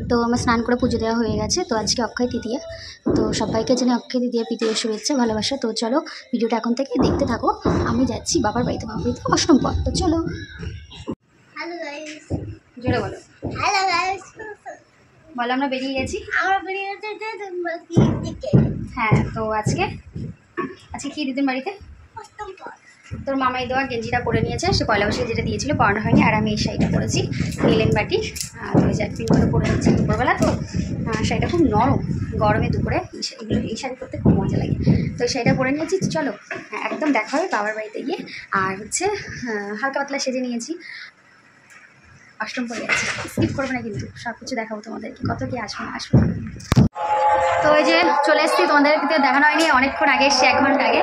তো আমার স্নান করে পুজো দেওয়া হয়ে গেছে। তো আজকে অক্ষয় তৃতীয়া, তো সবাইকে জানি অক্ষয় তৃতীয়া প্রীতীয় শুভেচ্ছা ভালোবাসা। তো চলো ভিডিওটা এখন থেকে দেখতে থাকো। আমি যাচ্ছি বাবার বাড়িতে অষ্টম পর। তো চলো। হ্যালো গাইস, জোরে বলো। হ্যালো গাইস, বলো আমরা বেরিয়ে গেছি। আমরা বেরিয়ে গেছি। হ্যাঁ, তো আজকে কি দিদির বাড়িতে অষ্টম পর। তোর মামাই দেওয়া গেঞ্জিটা পরে নিয়েছে, সে পয়লা বৈশাখে যেটা দিয়েছিল পরানো হয়নি। আর আমি এই শাড়িটা পরেছি লিলেন বাটি, আর ওই জ্যাকপিনগুলো পরে নিচ্ছি দুপুরবেলা। তো শাড়িটা খুব নরম, গরমে দুপুরে এই শাড়ি পরতে খুব মজা লাগে। তো এই শাড়িটা পরে নিয়েছি। চলো একদম দেখা হবে বাবার বাড়িতে গিয়ে। আর হচ্ছে হালকা পাতলা সেজে নিয়েছি, অষ্টম পরে যাচ্ছি। স্কিপ করবে না কিন্তু, সব কিছু দেখাবো তোমাদেরকে, কত কি আসবে না আসবে। তো এই যে চলে এসেছি, তোমাদের কিন্তু দেখানো হয়নি, অনেকক্ষণ আগে এসেছি, 1 ঘন্টা আগে।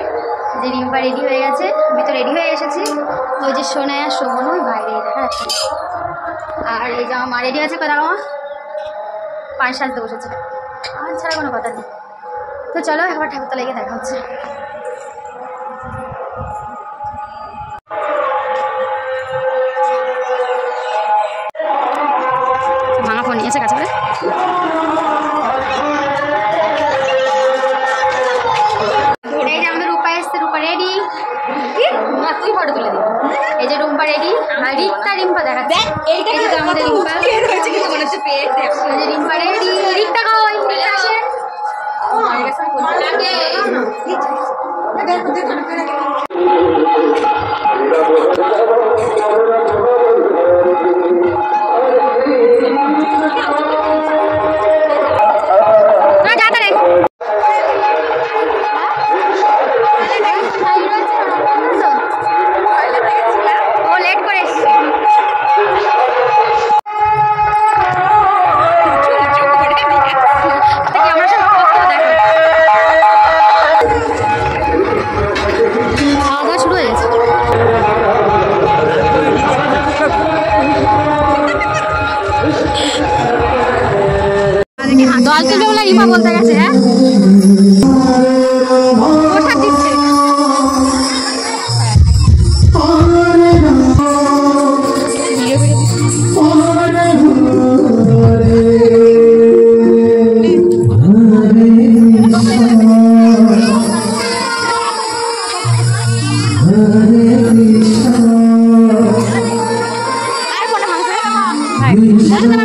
যে রিম্পা রেডি হয়ে গেছে, আমি তো রেডি হয়ে এসেছি। ওই যে সোনায়া শোভন বাইরে দেখা যাচ্ছে। আর এই যে আমার মা রেডি আছে, কোথাও মা পান সাজতে বসেছে, আর ছাড়া কোনো কথা নেই। তো চলো একবার ঠাকুরতলা গিয়ে দেখা হচ্ছে। ভাঙা ফোন নিয়েছে কাছে করে। এই যে আমাদের রূপা এসছে, রূপা রেডি। না তুই ফটো তুলে দিবি। এই যে রুম্পা রেডি, আর রিম্পা দেখাচ্ছে। এই যে আমাদের রিম্পা, এই যে রিম্পা রেডি। রিক্তা কই? রিক্তা আসে। দল তুলবে বলে রিমা বলতে গেছে। হ্যাঁ প্রসাদ দিচ্ছে। আর কোনো